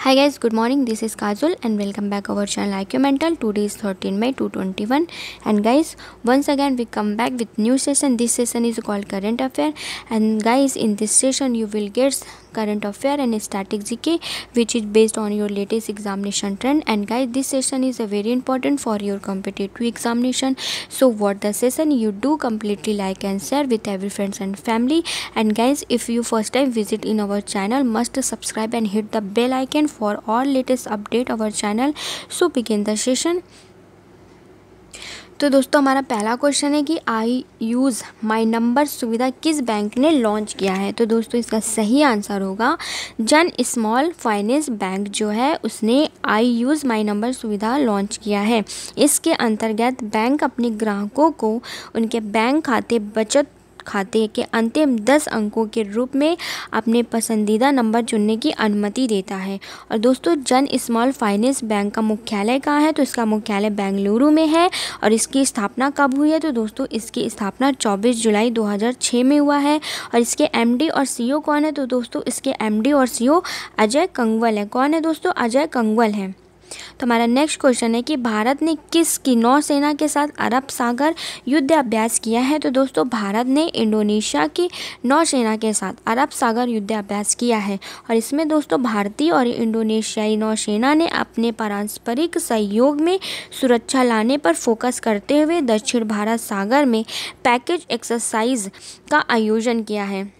Hi guys, good morning. This is Kajol and welcome back our channel IQ Mental. Today is 13 May 2021 and guys, once again we come back with new session. This session is called Current Affair and guys, in this session you will get current affair and static GK which is based on your latest examination trend. And guys, this session is a very important for your competitive examination. So what the session you do completely like and share with every friends and family. And guys, if you first time visit in our channel, must subscribe and hit the bell icon for all latest update our channel. So begin the session. तो दोस्तों, हमारा पहला question है कि आई use my number सुविधा किस bank ने launch किया है। तो दोस्तों, इसका सही आंसर होगा जन स्मॉल फाइनेंस बैंक जो है उसने आई यूज़ माई नंबर सुविधा लॉन्च किया है। इसके अंतर्गत बैंक अपने ग्राहकों को उनके बैंक खाते बचत खाते के अंतिम 10 अंकों के रूप में अपने पसंदीदा नंबर चुनने की अनुमति देता है। और दोस्तों, जन स्मॉल फाइनेंस बैंक का मुख्यालय कहाँ है? तो इसका मुख्यालय बेंगलुरु में है। और इसकी स्थापना कब हुई है? तो दोस्तों, इसकी स्थापना 24 जुलाई 2006 में हुआ है। और इसके एमडी और सीईओ कौन है? तो दोस्तों, इसके एमडी और सीईओ अजय कंगवाल है। कौन है दोस्तों? अजय कंगवाल है। तो हमारा नेक्स्ट क्वेश्चन है कि भारत ने किसकी नौसेना के साथ अरब सागर युद्ध अभ्यास किया है? तो दोस्तों, भारत ने इंडोनेशिया की नौसेना के साथ अरब सागर युद्ध अभ्यास किया है। और इसमें दोस्तों, भारतीय और इंडोनेशियाई नौसेना ने अपने पारस्परिक सहयोग में सुरक्षा लाने पर फोकस करते हुए दक्षिण भारत सागर में पैकेज एक्सरसाइज का आयोजन किया है।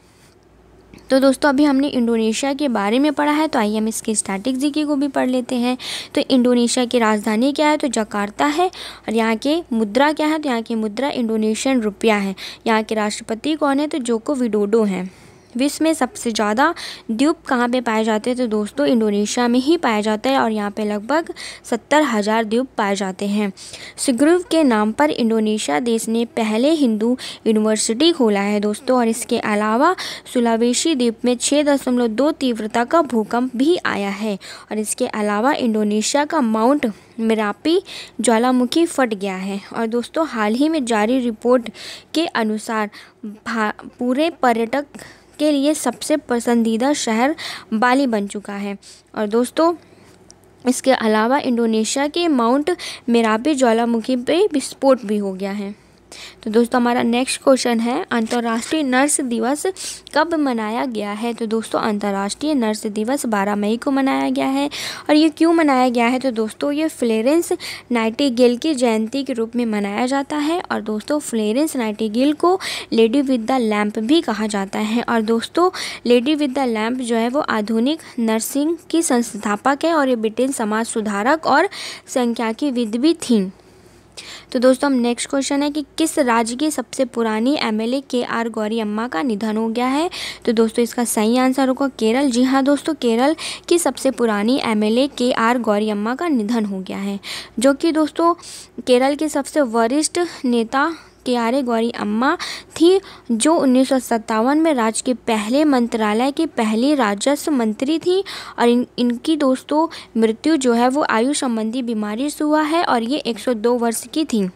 तो दोस्तों, अभी हमने इंडोनेशिया के बारे में पढ़ा है, तो आइए हम इसकी स्टैटिक जीके को भी पढ़ लेते हैं। तो इंडोनेशिया की राजधानी क्या है? तो जकार्ता है। और यहाँ के मुद्रा क्या है? तो यहाँ की मुद्रा इंडोनेशियन रुपया है। यहाँ के राष्ट्रपति कौन है? तो जोको विडोडो हैं। विश्व में सबसे ज़्यादा द्वीप कहाँ पे पाए जाते हैं? तो दोस्तों, इंडोनेशिया में ही पाया जाता है। और यहाँ पे लगभग 70,000 द्वीप पाए जाते हैं। सिग्रुव के नाम पर इंडोनेशिया देश ने पहले हिंदू यूनिवर्सिटी खोला है दोस्तों। और इसके अलावा सुलावेशी द्वीप में 6.2 तीव्रता का भूकंप भी आया है। और इसके अलावा इंडोनेशिया का माउंट मेरापी ज्वालामुखी फट गया है। और दोस्तों, हाल ही में जारी रिपोर्ट के अनुसार पूरे पर्यटक के लिए सबसे पसंदीदा शहर बाली बन चुका है। और दोस्तों, इसके अलावा इंडोनेशिया के माउंट मेरापी ज्वालामुखी पे विस्फोट भी हो गया है। तो दोस्तों, हमारा नेक्स्ट क्वेश्चन है अंतर्राष्ट्रीय नर्स दिवस कब मनाया गया है? तो दोस्तों, अंतर्राष्ट्रीय नर्स दिवस 12 मई को मनाया गया है। और ये क्यों मनाया गया है? तो दोस्तों, ये फ्लोरेंस नाइटिंगेल की जयंती के रूप में मनाया जाता है। और दोस्तों, फ्लोरेंस नाइटिंगेल को लेडी विद द लैम्प भी कहा जाता है। और दोस्तों, लेडी विद द लैम्प जो है वो आधुनिक नर्सिंग की संस्थापक है। और ये ब्रिटेन समाज सुधारक और सांख्यिकीविद भी थी। तो दोस्तों, हम नेक्स्ट क्वेश्चन है कि किस राज्य की सबसे पुरानी एमएलए के.आर. गौरी अम्मा का निधन हो गया है? तो दोस्तों, इसका सही आंसर होगा केरल। जी हाँ दोस्तों, केरल की सबसे पुरानी एमएलए के.आर. गौरी अम्मा का निधन हो गया है, जो कि दोस्तों केरल के सबसे वरिष्ठ नेता के.आर. गौरी अम्मा थी, जो 1957 में राज्य के पहले मंत्रालय की पहली राजस्व मंत्री थी। और इनकी दोस्तों मृत्यु जो है वो आयु संबंधी बीमारी से हुआ है। और ये 102 वर्ष की थी।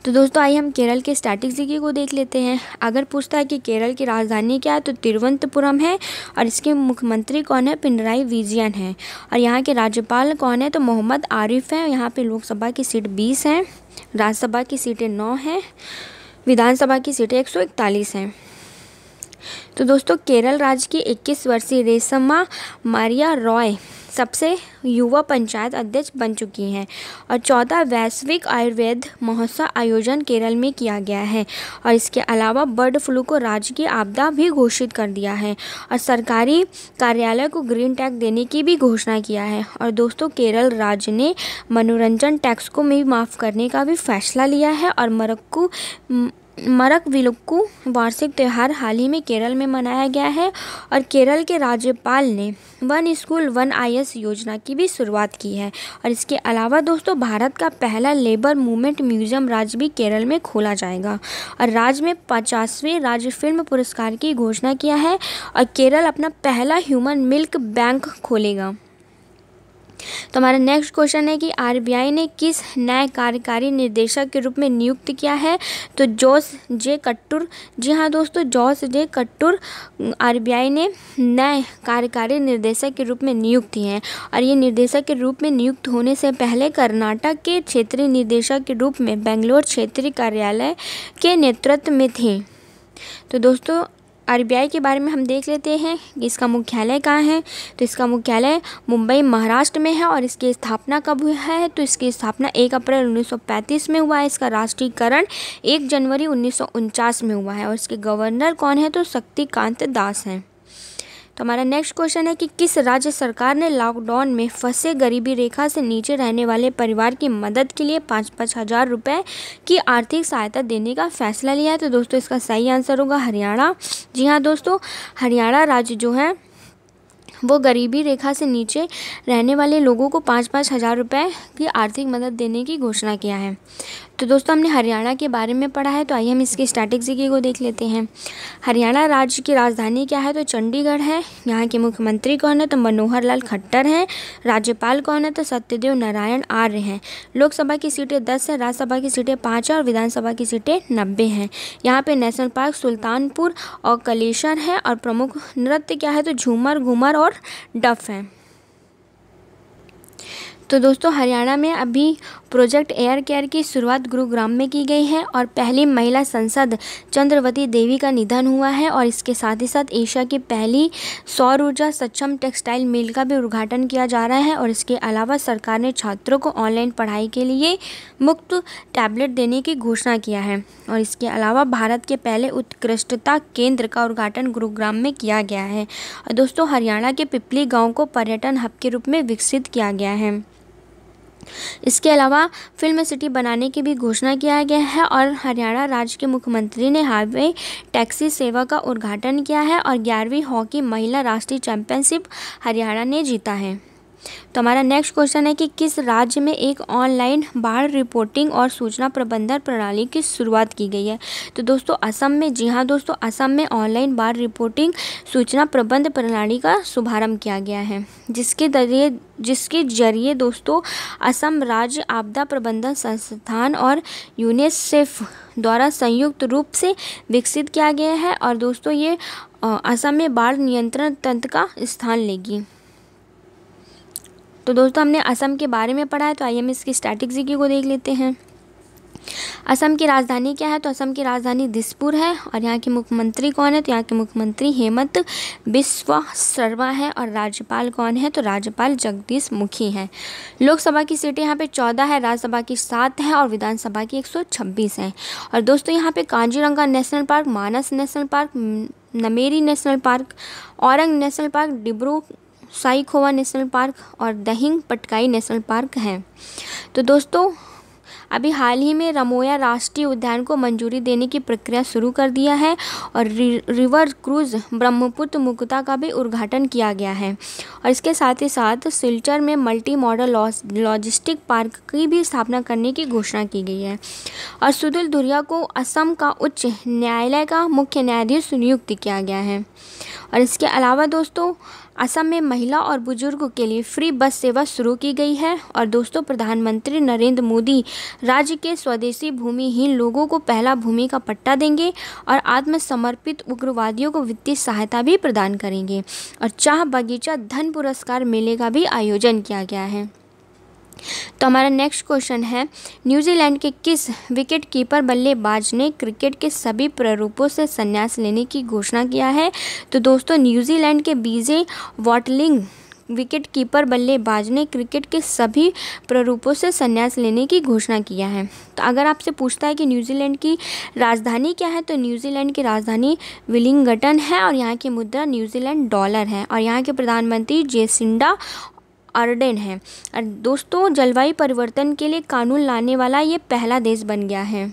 तो दोस्तों, आइए हम केरल के स्टैटिक जीके को देख लेते हैं। अगर पूछता है कि केरल की राजधानी क्या है? तो तिरुवनंतपुरम है। और इसके मुख्यमंत्री कौन है? पिनराई विजयन है। और यहाँ के राज्यपाल कौन है? तो मोहम्मद आरिफ है। यहाँ पे लोकसभा की सीट 20 हैं, राज्यसभा की सीटें 9 हैं, विधानसभा की सीटें 141 हैं। तो दोस्तों, केरल राज्य की 21 वर्षीय रेशमा मारिया रॉय सबसे युवा पंचायत अध्यक्ष बन चुकी हैं। और 14 वैश्विक आयुर्वेद महोत्सव आयोजन केरल में किया गया है। और इसके अलावा बर्ड फ्लू को राज्य की आपदा भी घोषित कर दिया है। और सरकारी कार्यालय को ग्रीन टैग देने की भी घोषणा किया है। और दोस्तों, केरल राज्य ने मनोरंजन टैक्स को भी माफ़ करने का भी फैसला लिया है। और मरकविलुक्कू वार्षिक त्यौहार हाल ही में केरल में मनाया गया है। और केरल के राज्यपाल ने वन स्कूल वन आईएएस योजना की भी शुरुआत की है। और इसके अलावा दोस्तों, भारत का पहला लेबर मूवमेंट म्यूजियम राज्य भी केरल में खोला जाएगा। और राज्य में 50वें राज्य फिल्म पुरस्कार की घोषणा किया है। और केरल अपना पहला ह्यूमन मिल्क बैंक खोलेगा। तो हमारा नेक्स्ट क्वेश्चन है कि आरबीआई ने किस नए कार्यकारी निर्देशक के रूप में नियुक्त किया है? तो जॉस जे कट्टूर। जी हाँ दोस्तों, जॉस जे कट्टूर आरबीआई ने नए कार्यकारी निर्देशक के रूप में नियुक्त किए हैं। और ये निर्देशक के रूप में नियुक्त होने से पहले कर्नाटक के क्षेत्रीय निदेशक के रूप में बेंगलोर क्षेत्रीय कार्यालय के नेतृत्व में थे। तो दोस्तों आरबीआई के बारे में हम देख लेते हैं कि इसका मुख्यालय कहाँ है। तो इसका मुख्यालय मुंबई महाराष्ट्र में है। और इसकी स्थापना कब हुई है? तो इसकी स्थापना 1 अप्रैल 1935 में हुआ है। इसका राष्ट्रीयकरण 1 जनवरी 1949 में हुआ है। और इसके गवर्नर कौन है? तो शक्तिकांत दास हैं। तो हमारा नेक्स्ट क्वेश्चन है कि किस राज्य सरकार ने लॉकडाउन में फंसे गरीबी रेखा से नीचे रहने वाले परिवार की मदद के लिए 5-5 हज़ार रुपये की आर्थिक सहायता देने का फैसला लिया है? तो दोस्तों इसका सही आंसर होगा हरियाणा। जी हाँ दोस्तों, हरियाणा राज्य जो है वो गरीबी रेखा से नीचे रहने वाले लोगों को 5-5 हज़ार रुपये की आर्थिक मदद देने की घोषणा किया है। तो दोस्तों हमने हरियाणा के बारे में पढ़ा है। तो आइए हम इसकी स्टैटिस्टिक्स को देख लेते हैं। हरियाणा राज्य की राजधानी क्या है? तो चंडीगढ़ है। यहाँ के मुख्यमंत्री कौन है? तो मनोहर लाल खट्टर हैं। राज्यपाल कौन है? तो सत्यदेव नारायण आर्य हैं। लोकसभा की सीटें 10 है, राज्यसभा की सीटें 5 है और विधानसभा की सीटें 90 हैं। यहाँ पे नेशनल पार्क सुल्तानपुर और कलेश्वर है। और प्रमुख नृत्य क्या है? तो झूमर, घूमर और डफ है। तो दोस्तों हरियाणा में अभी प्रोजेक्ट एयर केयर की शुरुआत गुरुग्राम में की गई है। और पहली महिला सांसद चंद्रवती देवी का निधन हुआ है। और इसके साथ ही साथ एशिया की पहली सौर ऊर्जा सक्षम टेक्सटाइल मिल का भी उद्घाटन किया जा रहा है। और इसके अलावा सरकार ने छात्रों को ऑनलाइन पढ़ाई के लिए मुफ्त टैबलेट देने की घोषणा किया है। और इसके अलावा भारत के पहले उत्कृष्टता केंद्र का उद्घाटन गुरुग्राम में किया गया है। और दोस्तों हरियाणा के पिपली गाँव को पर्यटन हब के रूप में विकसित किया गया है। इसके अलावा फिल्म सिटी बनाने की भी घोषणा किया गया है। और हरियाणा राज्य के मुख्यमंत्री ने हाईवे टैक्सी सेवा का उद्घाटन किया है। और 11वीं हॉकी महिला राष्ट्रीय चैंपियनशिप हरियाणा ने जीता है। तो हमारा नेक्स्ट क्वेश्चन है कि किस राज्य में एक ऑनलाइन बाढ़ रिपोर्टिंग और सूचना प्रबंधन प्रणाली की शुरुआत की गई है? तो दोस्तों असम में। जी हाँ दोस्तों, असम में ऑनलाइन बाढ़ रिपोर्टिंग सूचना प्रबंध प्रणाली का शुभारंभ किया गया है, जिसके जरिए दोस्तों असम राज्य आपदा प्रबंधन संस्थान और यूनिसेफ द्वारा संयुक्त रूप से विकसित किया गया है। और दोस्तों ये असम में बाढ़ नियंत्रण तंत्र का स्थान लेगी। तो दोस्तों हमने असम के बारे में पढ़ा है। तो आइए हम इसकी स्टैटिस्टिक्स को देख लेते हैं। असम की राजधानी क्या है? तो असम की राजधानी दिसपुर है। और यहाँ के मुख्यमंत्री कौन है? तो यहाँ के मुख्यमंत्री हेमंत बिस्वा शर्मा है। और राज्यपाल कौन है? तो राज्यपाल जगदीश मुखी हैं। लोकसभा की सीटें यहाँ पे 14 है, राज्यसभा की 7 है और विधानसभा की 126 हैं। और दोस्तों यहाँ पे Kaziranga national park, Manas national park, Nameri national park, Orang national park, Dibru Saikhowa national park और दहिंग पटकाई नेशनल पार्क हैं। तो दोस्तों अभी हाल ही में रमोया राष्ट्रीय उद्यान को मंजूरी देने की प्रक्रिया शुरू कर दिया है। और रिवर क्रूज ब्रह्मपुत्र मुक्ता का भी उद्घाटन किया गया है। और इसके साथ ही साथ सिलचर में मल्टी मॉडल लॉजिस्टिक पार्क की भी स्थापना करने की घोषणा की गई है। और सुदील धुरिया को असम का उच्च न्यायालय का मुख्य न्यायाधीश नियुक्त किया गया है। और इसके अलावा दोस्तों असम में महिला और बुजुर्गों के लिए फ्री बस सेवा शुरू की गई है। और दोस्तों प्रधानमंत्री नरेंद्र मोदी राज्य के स्वदेशी भूमिहीन लोगों को पहला भूमि का पट्टा देंगे और आत्मसमर्पित उग्रवादियों को वित्तीय सहायता भी प्रदान करेंगे। और चाह बगीचा धन पुरस्कार मेले का भी आयोजन किया गया है। तो हमारा नेक्स्ट क्वेश्चन है, न्यूजीलैंड के किस विकेट कीपर बल्लेबाज ने क्रिकेट के सभी प्रारूपों से संन्यास लेने की घोषणा किया है? तो दोस्तों न्यूजीलैंड के बीजे वॉटलिंग विकेट कीपर बल्लेबाज ने क्रिकेट के सभी प्रारूपों से संन्यास लेने की घोषणा किया है। तो अगर आपसे पूछता है कि न्यूजीलैंड की राजधानी क्या है, तो न्यूजीलैंड की राजधानी विलिंगटन है। और यहाँ की मुद्रा न्यूजीलैंड डॉलर है। और यहाँ के प्रधानमंत्री जेसिंडा आर्डेन है। और दोस्तों जलवायु परिवर्तन के लिए कानून लाने वाला ये पहला देश बन गया है।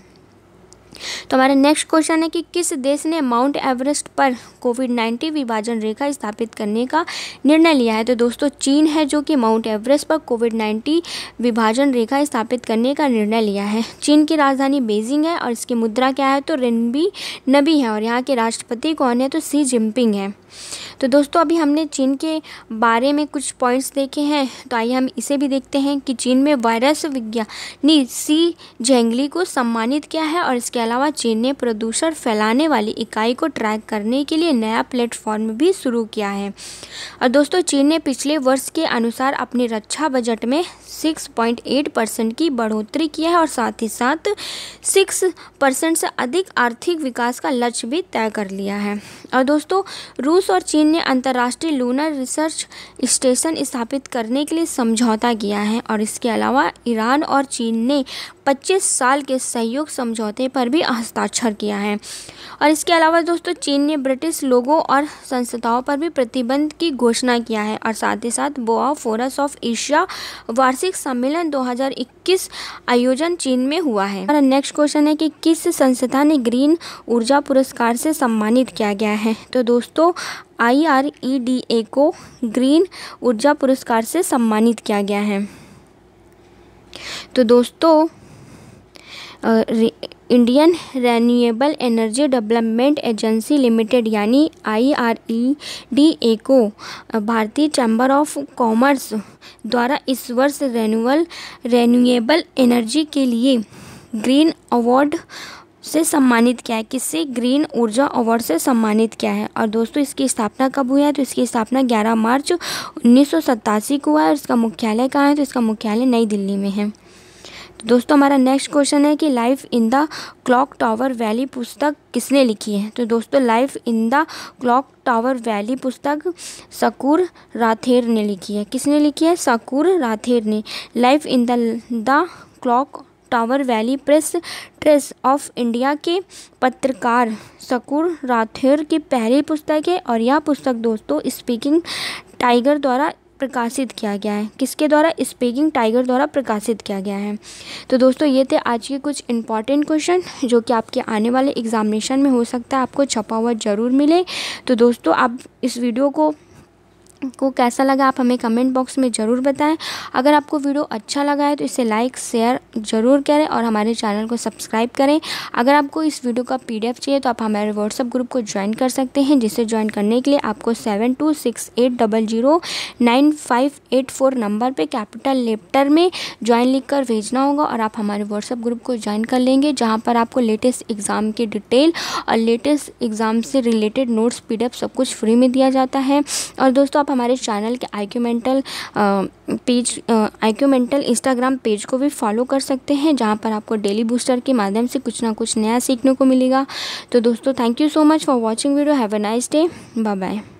तो हमारा नेक्स्ट क्वेश्चन है कि किस देश ने माउंट एवरेस्ट पर कोविड-19 विभाजन रेखा स्थापित करने का निर्णय लिया है? तो दोस्तों चीन है जो कि माउंट एवरेस्ट पर कोविड-19 विभाजन रेखा स्थापित करने का निर्णय लिया है। चीन की राजधानी बीजिंग है। और इसकी मुद्रा क्या है? तो रेनबी नबी है। और यहाँ के राष्ट्रपति कौन है? तो शी जिनपिंग है। तो दोस्तों अभी हमने चीन के बारे में कुछ पॉइंट्स देखे हैं, तो आइए हम इसे भी देखते हैं कि चीन में वायरस विज्ञानी सी झेंगली को सम्मानित किया है। और इसके अलावा चीन ने प्रदूषण फैलाने वाली इकाई को ट्रैक करने के लिए नया प्लेटफॉर्म भी शुरू किया है। और दोस्तों चीन ने पिछले वर्ष के अनुसार अपने रक्षा बजट में 6.8% की बढ़ोतरी किया है और साथ ही साथ 6% से अधिक आर्थिक विकास का लक्ष्य भी तय कर लिया है। और दोस्तों रूस और चीन ने अंतर्राष्ट्रीय लूनर रिसर्च स्टेशन स्थापित करने के लिए समझौता किया है। और इसके अलावा ईरान और चीन ने 25 साल के सहयोग समझौते पर भी हस्ताक्षर किया है। और इसके अलावा दोस्तों चीन ने ब्रिटिश लोगों और संस्थाओं पर भी प्रतिबंध की घोषणा किया है। और साथ ही साथ बोआ फोरस ऑफ एशिया वार्षिक सम्मेलन 2021 आयोजन चीन में हुआ है। और नेक्स्ट क्वेश्चन है कि किस संस्था ने ग्रीन ऊर्जा पुरस्कार से सम्मानित किया गया है? तो दोस्तों IREDA को ग्रीन ऊर्जा पुरस्कार से सम्मानित किया गया है। तो दोस्तों Indian renewable energy development agency limited यानी IREDA को भारतीय चैम्बर ऑफ कॉमर्स द्वारा इस वर्ष रिन्यूएबल एनर्जी के लिए ग्रीन अवार्ड से सम्मानित किया है। किससे? ग्रीन ऊर्जा अवार्ड से सम्मानित किया है। और दोस्तों इसकी स्थापना कब हुई है? तो इसकी स्थापना 11 मार्च 1987 को हुआ है। और इसका मुख्यालय कहाँ है? तो इसका मुख्यालय नई दिल्ली में है। तो दोस्तों हमारा नेक्स्ट क्वेश्चन है कि life in the clock tower valley पुस्तक किसने लिखी है? तो दोस्तों life in the clock tower valley पुस्तक सकूर राथेर ने लिखी है। किसने लिखी है? सकूर राथेर ने। Life in the clock tower valley press trace of India के पत्रकार सकूर राथेर की पहली पुस्तक है। और यह पुस्तक दोस्तों स्पीकिंग टाइगर द्वारा प्रकाशित किया गया है। किसके द्वारा? स्पीकिंग टाइगर द्वारा प्रकाशित किया गया है। तो दोस्तों ये थे आज के कुछ इंपॉर्टेंट क्वेश्चन जो कि आपके आने वाले एग्जामिनेशन में हो सकता है आपको छपा हुआ ज़रूर मिले। तो दोस्तों आप इस वीडियो को कैसा लगा आप हमें कमेंट बॉक्स में ज़रूर बताएं। अगर आपको वीडियो अच्छा लगा है तो इसे लाइक शेयर ज़रूर करें और हमारे चैनल को सब्सक्राइब करें। अगर आपको इस वीडियो का PDF चाहिए तो आप हमारे व्हाट्सएप ग्रुप को ज्वाइन कर सकते हैं, जिसे ज्वाइन करने के लिए आपको 7268009584 नंबर पर कैपिटल लेटर में ज्वाइन लिखकर भेजना होगा। और आप हमारे व्हाट्सएप ग्रुप को ज्वाइन कर लेंगे, जहाँ पर आपको लेटेस्ट एग्ज़ाम की डिटेल और लेटेस्ट एग्ज़ाम से रिलेटेड नोट्स PDF सब कुछ फ्री में दिया जाता है। और दोस्तों हमारे चैनल के IQ मेंटल इंस्टाग्राम पेज को भी फॉलो कर सकते हैं, जहां पर आपको डेली बूस्टर के माध्यम से कुछ ना कुछ नया सीखने को मिलेगा। तो दोस्तों thank you so much for watching video. Have a nice day. Bye bye.